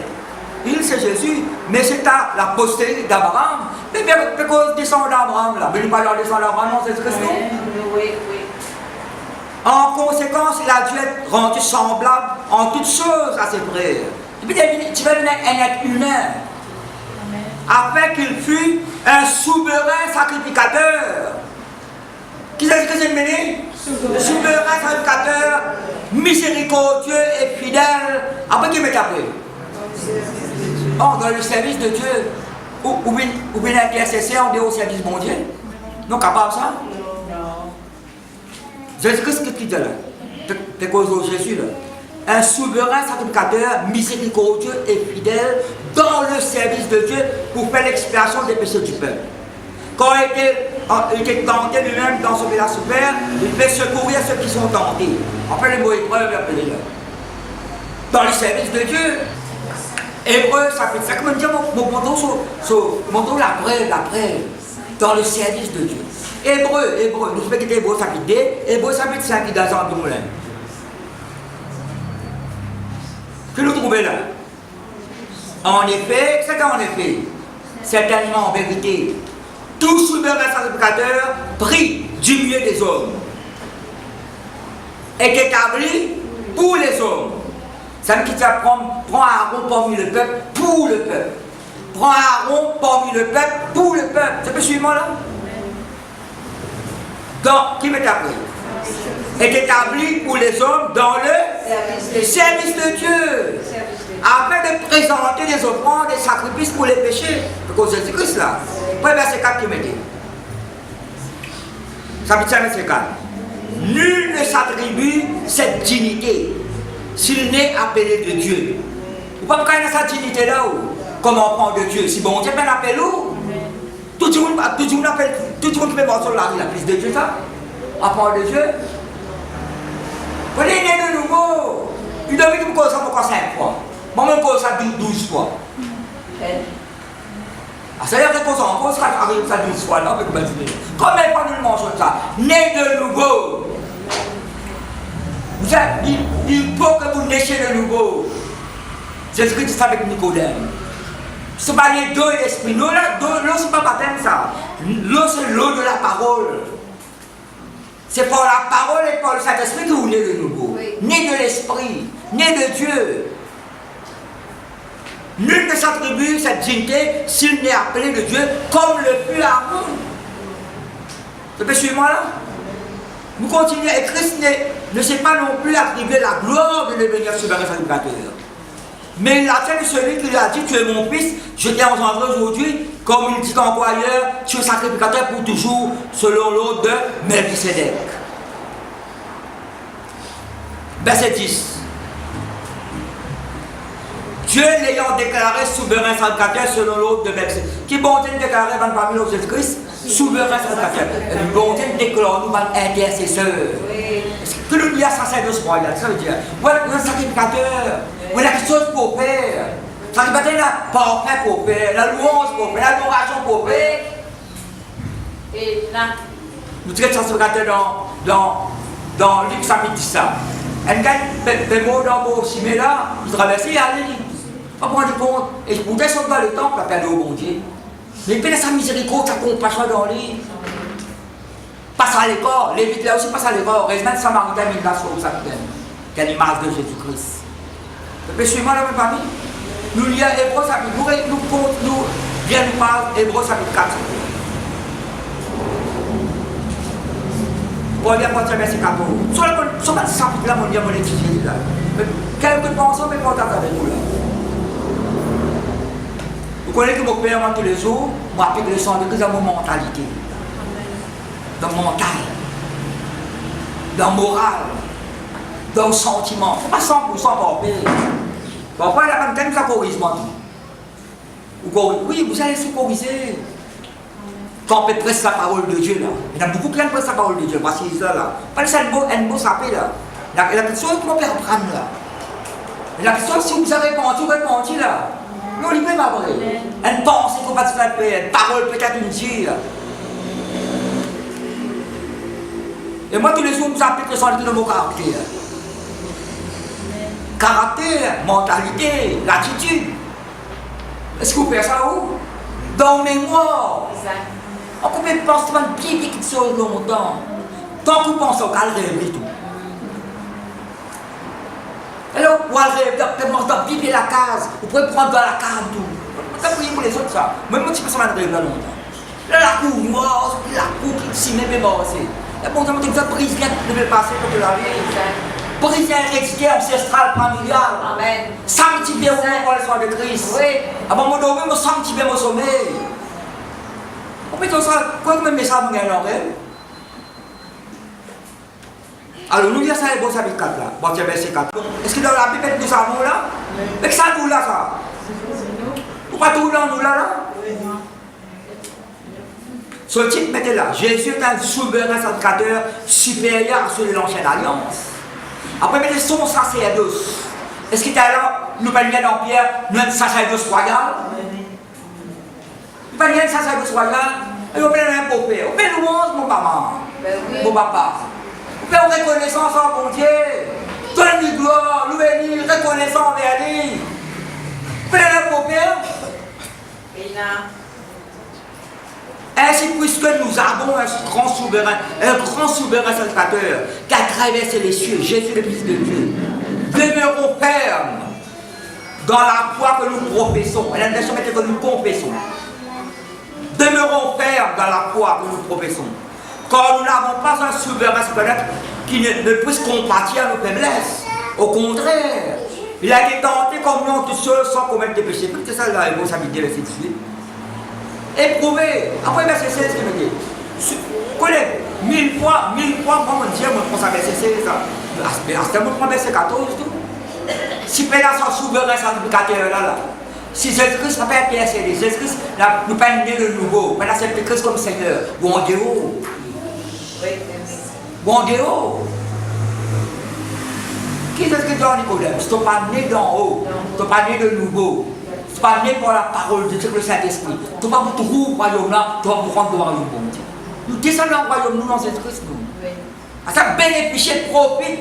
Il, c'est Jésus, mais c'est à la postérité d'Abraham. Mais bien, parce descend d'Abraham là. Mais il ne parle pas de descend d'Abraham, non, c'est Christ. Oui. En conséquence, il a dû être rendu semblable en toutes choses à ses frères. Et puis tu vas venir un être humain, afin qu'il fût un souverain sacrificateur. Qui est-ce que c'est le mené? Souverain sacrificateur, miséricordieux et fidèle. Après qui met après? Oh, dans le service de Dieu, ou bien l'intercesseur, on est au service mondial. Non, capable ça? Jésus-Christ, qu'est-ce qu'il dit là? T'es cause de Jésus là. Un souverain sacrificateur, miséricordieux et fidèle dans le service de Dieu pour faire l'expiation des péchés du peuple. Quand il était tenté lui-même dans son village super, il fait secourir ceux qui sont tentés. Enfin, le mot épreuve est appelé là. Dans le service de Dieu, Hébreu, ça fait ça. Comme dire, mon montre la preuve, dans le service de Dieu. Hébreu, nous faisons quitter Hébreu chapitre 2, Hébreu chapitre 5 qui est dans un moulin. Que nous trouvons là? En effet, certainement en vérité, tout souverain sacrificateur pris du milieu des hommes est établi pour les hommes. Ça veut dire qu'il prend Aaron parmi le peuple pour le peuple. Prends Aaron parmi le peuple pour le peuple. Ça peut suivre moi là? Donc, qui m'est appris? Est établi pour les hommes dans le service de Dieu, afin de présenter des offrandes, des sacrifices pour les péchés. Parce que Jésus-Christ là, premier verset 4 qui me dit, chapitre 5, verset 4, nul ne s'attribue cette dignité s'il n'est appelé de Dieu. Vous ne pouvez pas avoir cette dignité là, comme enfant de Dieu. Si bon Dieu peut l'appeler où? Tout le monde appelle, tout le monde peut voir sur la prise de Dieu, ça? Enfant de Dieu. Vous êtes né de nouveau. Il doit me cause ça encore 5 fois. Moi, je me cause ça 12 fois. Ça veut dire que ça encore, ça arrive ça 12 fois. Là, comment il pas nous mentionner ça? Né de nouveau. Il faut que vous naissiez de nouveau. Jésus-Christ dit ça avec Nicodème. Ce n'est pas les deux et l'esprit. L'eau, ce n'est pas baptême ça. L'eau, c'est l'eau de la parole. C'est par la parole et par le Saint-Esprit que vous nez de nouveau. Oui. Né de l'Esprit, né de Dieu. Nul ne s'attribue cette dignité s'il n'est appelé de Dieu comme le fut Aaron. Vous pouvez suivre moi là? Vous continuez. Et Christ ne s'est pas non plus attribué la gloire de devenir souverain sacrificateur. Mais il a fait de celui qui lui a dit, tu es mon fils, je t'ai engendré aujourd'hui, comme il dit encore ailleurs, tu es sacrificateur pour toujours, selon l'ordre de Melchisédek. Verset 10. Dieu l'ayant déclaré souverain sacrificateur selon l'ordre de Melchisédek. Qui bon Dieu déclaré parmi nous Jésus-Christ? Souverain sacrificateur. Et bon Dieu déclare nous intercesseur. Que nous dit à ça, c'est de ce point-là. Ça veut dire, voilà, un sacrificateur. On a quelque chose pour faire. Ça veut dire la parfait pour faire, la louange pour faire, l'adoration pour faire. Et là, nous tirons sacrificateur dans Luc chapitre 10. Un gars, des mots dans vos cimets là, il traversait, il allait. Pas pour rendre compte. Et je pouvais sauver dans le temple, la perdre au bon Dieu. Mais il sa miséricorde, sa compassion dans lui. Passe à l'école, les vite là aussi passent à l'école. Heureusement, Samaritain, il va sauver sa peine. Quelle image de Jésus-Christ. Mais suivez-moi la même famille. Nous lisons Hébreux chapitre, nous bien nous parle Hébreux chapitre 4. Pour bien partir verset 14. Sur le chapitre là, mon Dieu, mon étudié là. Quelques pensées, mais pas avec vous là. Vous connaissez que mon père, moi, tous les jours, moi, applique le sang de Christ dans mon mentalité. Dans mon mental. Dans le moral. Dans le sentiment. Il ne faut pas 100% pour payer. Parfois, il y a quand même ça corrige, moi. Oui, vous allez se corriger. Quand on peut presser la parole de Dieu, là. Il y a beaucoup qui aiment presser la parole de Dieu. Parce que c'est là. Pas ça, un beau sapé, là. La question est comment on peut apprendre, là. La question, si vous avez répondu, là. Non, il peut pas vrai. Une pensée qu'on va se faire, une parole peut-être une dire. Et moi, tous les jours, je applique le sang de mon caractère. Caractère, mentalité, l'attitude. Est-ce que vous faites ça où? Dans le mémoire. On peut penser à une petite chose longtemps. Tant que vous pensez au calme et tout. Alors, vous allez dans piper la case, vous pouvez prendre dans la case tout. Vous pouvez prier pour les autres ça. Même si personne ne rêve là longtemps. Là, la cour noire, la cour qui s'y met même aussi. Et bon, ça m'a dit que ça brise rien qui devait passer pour la vie. Brise hérédité ancestrale familiale. Amen. Sanctifié au nom pour le soin de Christ. Oui. Avant mon dormir, je sanctifie mon sommeil. On peut dire ça, quoi que même message me gagne l'oreille. Alors, nous lisons ça, les bons chapitre 4 là. Bon, c'est verset 4. Est-ce que dans la Bible, nous savons là? Mais que ça nous là, ça? Ou pas tout dans nous là? Ce titre, mettez là. Jésus est un souverain sacrificateur supérieur à ceux de l'ancienne alliance. Après, mettez son sacerdoce. Est-ce qu'il est là? Nous parlons dans Pierre, nous avons un sacerdoce royal. Nous parlons d'un sacerdoce royal. Et nous parlons d'un beau père. Nous parlons mon maman, mon papa. Nous faisons reconnaissance en bon Dieu. Donne-lui gloire, nous bénir, reconnaissance envers lui. Nous parlons d'un beau père. Ainsi, puisque nous avons un grand souverain sacrificateur qui a traversé les cieux, Jésus le Fils de Dieu, demeurons fermes dans la foi que nous professons. Et l'intention est que nous confessons. Demeurons fermes dans la foi que nous professons. Car nous n'avons pas un souverain sacrificateur qui ne puisse compatir à nos faiblesses. Au contraire, il a été tenté comme nous tous seuls sans commettre de péché. C'est ça là, il faut s'habiter verset 18. Éprouvé. Après verset 16 qui me dit. Collègue, 1000 fois, moi mon Dieu, moi je pense à verset 16. À ce moment, je verset 14 tout. Si Père a son souverain sacrificateur là. Si Jésus-Christ n'a pas intercédé, Jésus-Christ nous pas né de nouveau, mais accepté Christ comme Seigneur. Bon Dieu. Bon Dieu. Qui est-ce que dans Nicodème? Tu n'es pas né d'en haut, tu n'es pas né de nouveau. Tu n'es pas né par la parole de Dieu, le Saint-Esprit. Tu n'es pas pour trouver le royaume là, tu vas pour rendre le royaume bon Dieu. Nous descendons dans le royaume, nous dans Jésus-Christ. À ça, bénéficier, profite.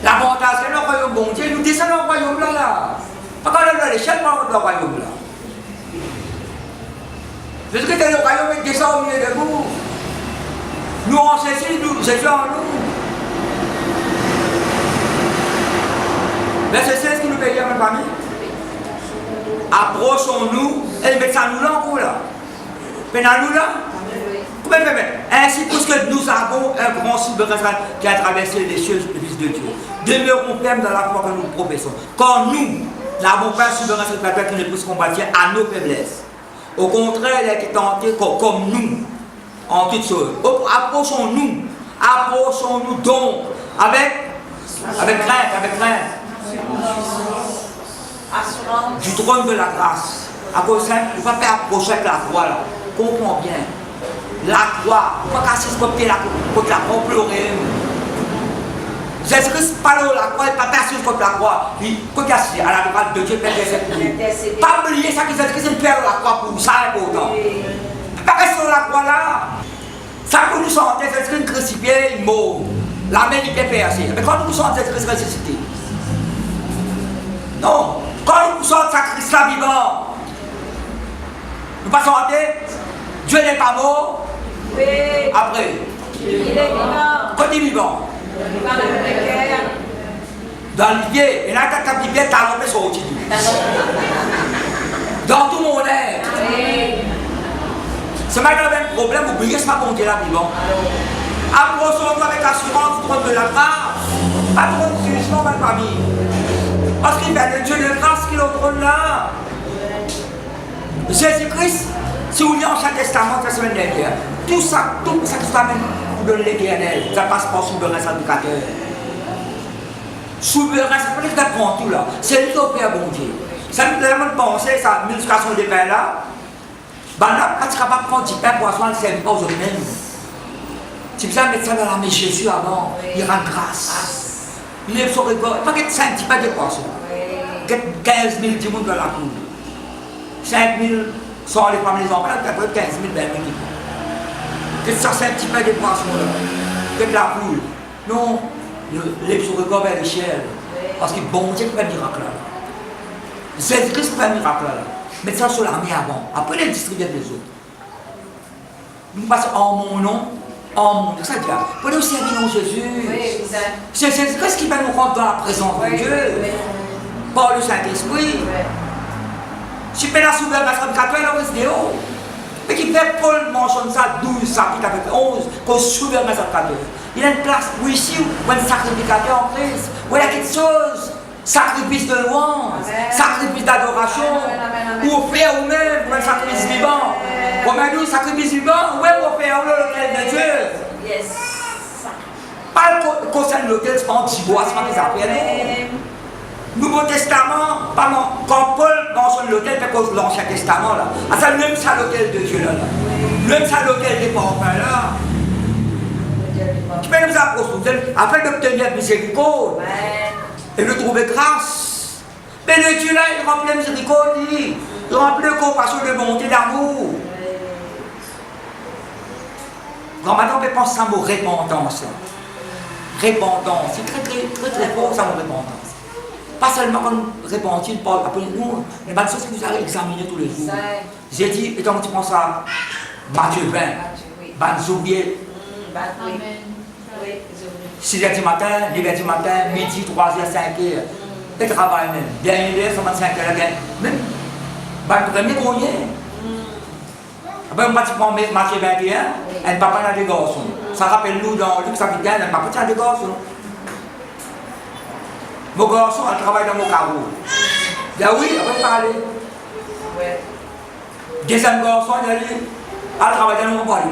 L'avantage, c'est le royaume bon Dieu, nous descendons dans le royaume là. Pas quand on a l'échelle, on le royaume là. Jésus-Christ est le royaume, il descend au milieu de vous. Nous en Jésus en nous. Verset 16 qui nous paye à ma famille. Approchons-nous et mettons ça nous là encore là. Maintenant nous là. Ainsi, puisque nous avons un grand souverain qui a traversé les cieux, le Fils de Dieu, demeurons fermes dans la foi que nous professons. Quand nous n'avons pas un souverain sacrificateur qui ne puisse combattre à nos faiblesses. Au contraire, il a été tenté comme nous, en toutes choses. Approchons-nous donc avec crainte. Du trône de la grâce. À cause de ne pas faire approcher avec la croix là. Comprends bien. La croix, pas casser ce côté là contre la croix, pleurer. Jésus-Christ parle de la croix, il ne pas passer contre la croix. Il peut casser à la droite de Dieu, Père intercéder. Pas oublier ça que Jésus-Christ est père de la croix pour ça est important. Pas rester sur la croix là. Ça que nous sentons, Jésus-Christ crucifié, il mort. La main qui est percée. Mais quand nous sommes Jésus-Christ ressuscité, non, quand nous sommes Christ là vivant, nous passons à tête, Dieu n'est pas mort. Oui. Après, Il est vivant. quand il est vivant, dans l'idée, il y a un petit pied talonné sur le dans tout mon être. C'est maintenant un problème, vous oubliez, ce n'est pas bon Dieu là vivant. Après, on se retrouve avec assurance, trône de la grâce, pas trop de jugement, ma famille. Parce qu'il y a le Dieu de grâce qui est au trône là. Jésus-Christ, si vous lisez en chaque testament, la semaine dernière, tout ça qui s'amène pour donner l'éternel, ça passe par souverain sacrificateur. Souverain, ça peut être prendre tout là. C'est lui qui opère bon Dieu. Ça nous demande de penser, sa multiplication des pains là. Ben là, quand tu es capable de prendre du pain pour asseoir le service aux autres mêmes. Tu peux mettre ça dans la main de Jésus avant, il rend grâce. Il lève son regard, il n'y a pas 5 petits pains de poisson. Il y a 15 000 du monde dans la cour. 5 000 sans les femmes et les enfants, il y a 15 000 ben minutes. Il y a 5 petits pains de poisson là. Il y a de la poule. Non, il lève son regard vers le ciel. Parce que bon Dieu fait un miracle là. Jésus-Christ fait un miracle là. Mettez ça sur l'armée avant. Après, les distribuer les autres. Nous passons en mon nom. En mon nom. Ça dit là. Pour nous servir non Jésus. Oui, c'est Jésus-Christ qui va nous rendre dans la présence de Dieu. Par le Saint-Esprit. Si tu la souveraine sacrificateur, elle reste dehors. Mais qui fait Paul mentionne ça 12 chapitres avec 11 comme souverain sacrificateur. Il y a une place où ici, où un sacrificateur en Christ, où il y a quelque chose. Sacrifice de louange, sacrifice d'adoration, ou offrir ou même pour un sacrifice vivant. Comme un nous, sacrifice vivant, ou même offrir l'autel de Dieu. Yes. Pas concerne l'autel, c'est pas un petit bois, c'est pas des affaires. Nouveau Testament, quand Paul mentionne l'autel, c'est cause de l'Ancien Testament là. Ah, ça même ça l'autel de Dieu là. Même ça l'autel des parfums là. Tu peux nous approcher, afin d'obtenir miséricorde. Et de trouver grâce. Mais le Dieu là, il remplit de miséricorde, il remplit de compassion, de bonté, d'amour. Quand maintenant on peut penser à mot repentance. Repentance, c'est très fort ça mot repentance. Pas seulement quand on repentit, on parle après nous, mais des choses que vous allez examiner tous les jours. J'ai dit, et quand tu penses à Matthieu 20, ban oubliés. Amen. 6h du matin, 9h du matin, midi, 3h, 5h. Et travail même. Dernier heure, ça va 5h, même. Ben, premier grenier. Ben, moi, tu prends Matthieu 21, un papa a des garçons. Ça rappelle nous dans Luc chapitre 1, un papa a des garçons. Mon garçon, elle travaille dans mon carreau. Il dit oui, elle va parler. Deuxième garçon, elle dit, elle travaille dans mon carreau.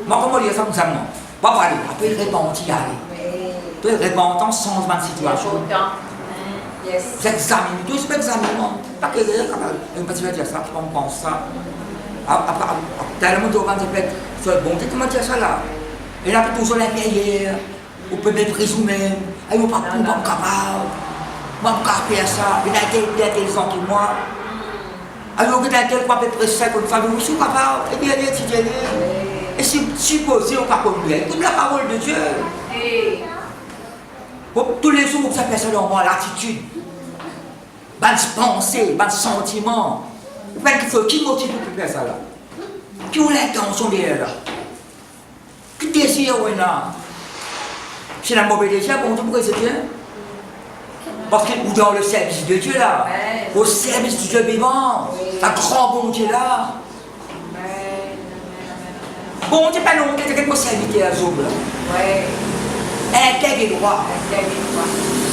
Moi, comment dire ça comme ça, moi? Pas parler, après repentir y aller. Toi, repentance, changement de situation. J'examine, toi, je peux examiner. Pas que un petit peu dire ça, on pense ça. Tellement de gens qui disent, bon, comment dire ça là? Et là, toujours la meilleure, on peut mettre présumer, on ne peut pas capable, on ne peut pas faire ça, il y a tel gens qui moi. Alors, il y a tel quoi peut presser comme ça, je suis capable, et bien, étudier. Et si supposé, on ne peut pas comprendre, toute la parole de Dieu. Tous les jours, vous avez ça dans l'attitude, bonne pensée, bon sentiment. Qui motive pour faire ça là? Qui ont l'intention derrière là? Qui désire là? C'est la mauvaise désir, bon, pourquoi c'est bien? Parce que vous dans le service de Dieu là, au service du Dieu vivant, un grand bon Dieu là. Bon Dieu, pas non, c'est quelque chose serviteur à Zob là. Intègre et droit.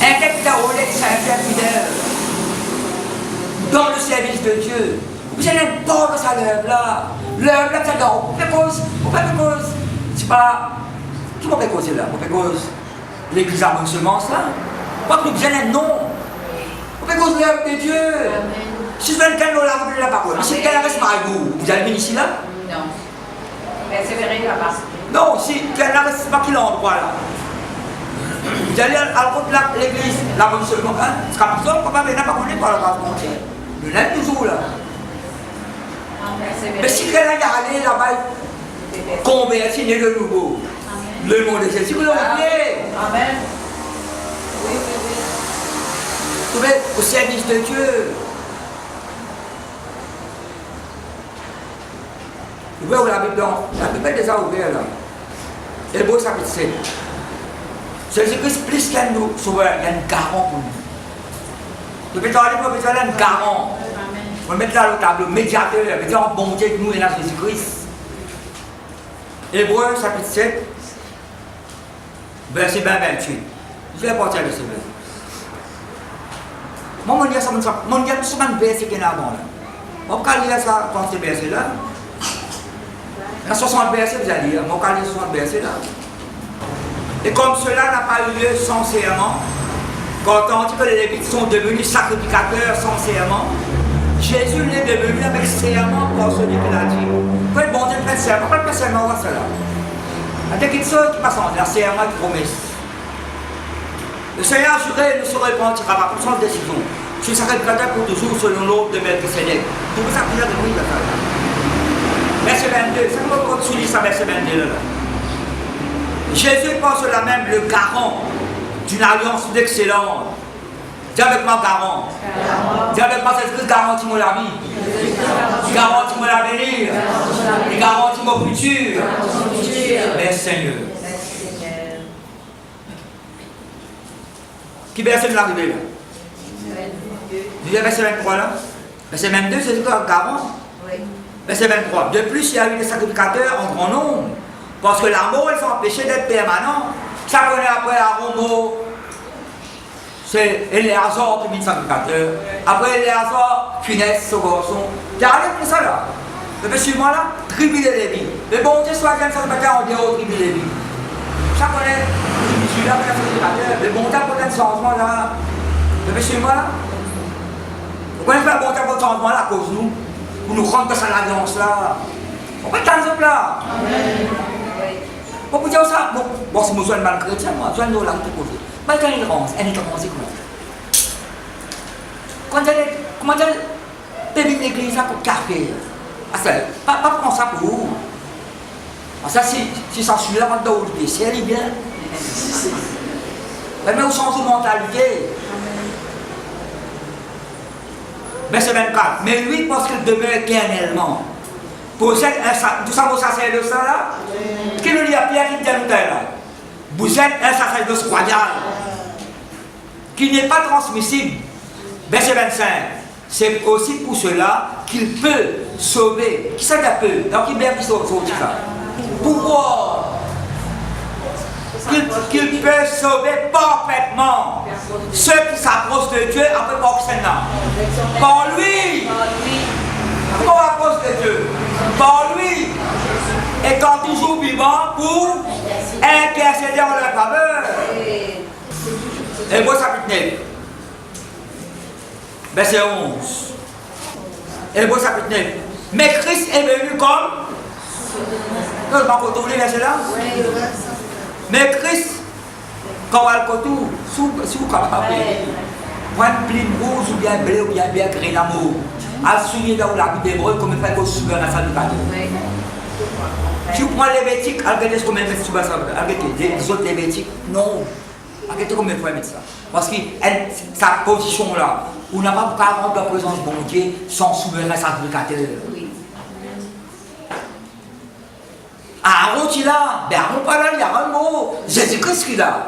Intègre ta relève, sincère, fidèle. Dans le service de Dieu. Vous allez pas dans sa l'œuvre là. L'œuvre là, c'est dans. On fait cause. C'est pas. Qui m'a fait causer là? On fait cause. L'église à bonne semence là. Pas que nous allons non. On fait cause de l'œuvre de Dieu. Si vous avez quelqu'un de la parole, si quelqu'un reste par vous allez venir ici là? Non. Persévérer là-bas. Non, si quelqu'un reste pas qu'il endroit là. Vous allez à la l'église, la bonne semence. Ce qu'on peut pas venir par la grâce de Dieu. Nous l'aime toujours là. Mais si quelqu'un est allé là-bas, converti, né de nouveau, Le nom de Jésus, glorifié. Amen. Oui, oui, oui. Vous êtes au service de Dieu. Vous voyez où la Bible est déjà ouverte là. Hébreux chapitre 7. Jésus-Christ, plus qu'un sauveur, il y a une garant pour nous. Depuis que il y a une garant. On va mettre là le tableau, médiateur, médiateur bon Dieu que nous et là Jésus-Christ. Hébreux chapitre 7, verset 20-28. Je vais partir de ce verset. Moi, je vais dire souvent un verset qui est avant là. On va lire ça dans ce verset là. Il y a 60 versets, vous allez lire. On va lire 60 versets là. Et comme cela n'a pas eu lieu sans serment, quand on dit que les Lévites sont devenus sacrificateurs sans serment, Jésus l'est devenu avec serment pour celui qui l'a dit. Quand le bon Dieu fait serment, pas le serment, on va cela. Il y a quelque chose qui passe en la serment de promesse. Le Seigneur a juré, ne se repentira pas pour son décision. Je suis sacrificateur pour toujours selon l'ordre de Melchisédek. Tout ça, vous avez compris, verset 22, c'est comment on souligne ça, verset 22 là. Jésus pense là même le garant d'une alliance d'excellence. Dis avec moi garant. Dis avec moi cette Christ garantit-moi la vie. Garantis-moi l'avenir. Et garantis mon futur. Merci Seigneur. Qui verset de l'arrivée là? Verset 23 là. Verset 22, c'est quoi garant? Oui. Verset 23. De plus, il y a eu des sacrificateurs en grand nombre. Parce que l'amour, ils sont empêchés d'être permanents. Ça connaît après Aaron, c'est Éléazar qui est sacrificateur. Après Éléazar, Finesse, ce garçon. Regardez pour ça là. Le fait suivant là, tribu de Lévi. Le bon Dieu soit bien sacrificateur en dehors tribu de Lévi. Ça connaît, je suis là pour le sacrificateur. Le bon Dieu pour un changement là. Le fait suivant là. Vous connaissez pas le bon Dieu pour le changement là à cause de nous. Pour nous rendre dans cette alliance là. On peut t'en là. Amen. Bon, pour dire ça, bon, si je suis un mal chrétien, moi, je suis un homme qui pose. Mais quand il rentre, elle est commencée comment elle peut l'église pour café. Pas prendre ça pour vous. Ça, si ça suit là, on doit oublier. Si elle est bien. Mais on change de mentalité. Verset 24. Mais lui, parce qu'il demeure éternellement. Possède tout ça, vous savez de ça là? Qui nous dit à Pierre qui dit à nous là? Vous êtes un sacerdoce royal qui n'est pas transmissible. Verset 25. C'est aussi pour cela qu'il peut sauver. Qui ça qu'il peut? Donc il peut sauver ça. Pouvoir. Qu'il peut sauver parfaitement ceux qui s'approchent de Dieu après par lui. Comment à cause de Dieu? Par lui, étant toujours vivant pour intercéder en leur faveur. Hébreux chapitre 9, verset 11. Hébreux chapitre 9. Mais Christ est venu comme. Non, je ne vais pas retourner verset là. Mais Christ, quand on va le retour, si vous capable, moi, une pline rouge ou bien bleu ou bien gris l'amour. À souligner là où la Bible hébreu, comme il fait qu'on souverain à sa vie. Si vous prenez les Lévitique, regardez ce qu'on met sur ça, regardez les autres Lévitiques, non. Regardez comment il faut mettre ça. Parce que sa position là, on n'a pas pu rendre la présence de bon Dieu sans souverain sacrificateur. Aaron qui là, ben Aaron pas là, il y a un mot, Jésus-Christ qui est là.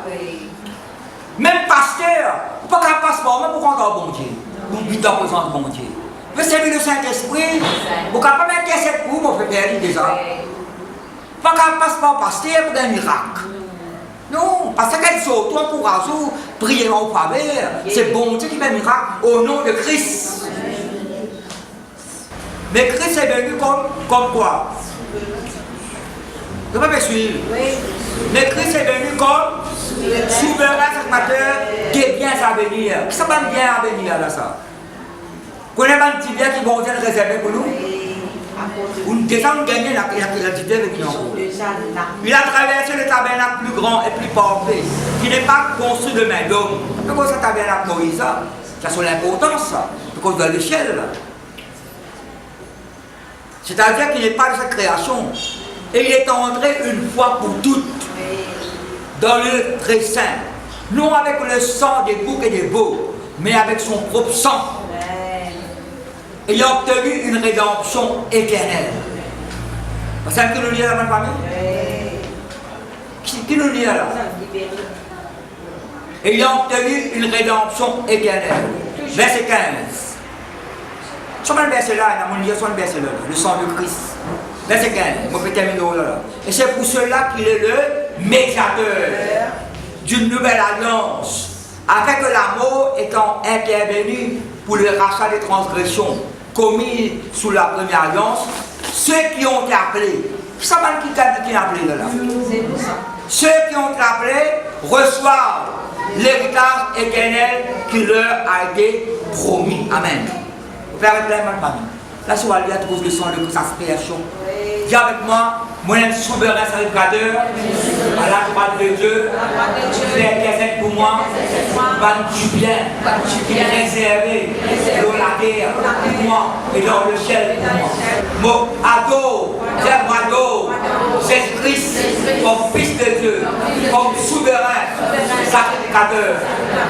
Même pasteur, pas qu'un passeport, même pour rendre bon Dieu. Pour vivre la présence de bon Dieu. Mais c'est le Saint-Esprit, vous ne pouvez pas mettre cette pour mon frère déjà. Pas qu'un passeport pasteur pour un miracle. Non, parce qu'elle saute, toi pour raison, prier en faveur, c'est bon Dieu qui fait un miracle au nom de Christ. Mais Christ est venu comme quoi? Vous pouvez me suivre? Mais Christ est venu comme souverain sacrificateur des biens à venir. Qui sont les biens à venir là ça? Vous connaissez un petit bien qui vont être réservé pour nous? On descend gagner la quantité avec nous. Il a traversé le tabernacle plus grand et plus parfait, qui n'est pas construit de main d'homme. Pourquoi ce tabernacle Moïse? Ça a son importance, ça. Pourquoi de l'échelle? C'est-à-dire qu'il n'est pas de cette création. Et il est entré une fois pour toutes. dans le très saint, non avec le sang des boucs et des veaux, mais avec son propre sang, ayant obtenu une rédemption éternelle. Vous savez qui nous lit là, ma famille? Qui nous lit là? Ayant obtenu une rédemption éternelle. Verset 15. Sur le verset là, il y a le verset là, le sang de Christ. Verset 15, je vais terminer là. Et c'est pour cela qu'il est le médiateur d'une nouvelle alliance, afin que l'amour étant intervenu pour le rachat des transgressions commises sous la première alliance, ceux qui ont été appelés, qui a appelé là? Ceux qui ont été appelés reçoivent l'héritage éternel qui leur a été promis. Amen. Vous pouvez arrêter la famille. Là, si vous allez à cause de son de sa création, dis avec moi, moi-même souverain sacrificateur, à la droite de Dieu, Père qui est pour moi, va du bien, qui est réservé dans la terre pour moi et dans le ciel pour moi. Mon ado, j'aime ado, Jésus-Christ, comme Fils de Dieu, comme souverain sacrificateur,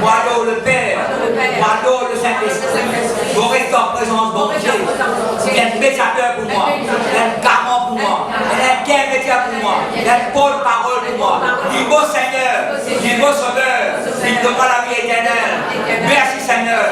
moi ado le Père, moi ado le Saint-Esprit, vous restez en présence de Dieu, il est médiateur pour moi, il est garant pour moi, il est intermédiaire pour moi, il est porte-parole pour moi, il est Seigneur, il est Sauveur, il donne la vie éternelle. Merci Seigneur.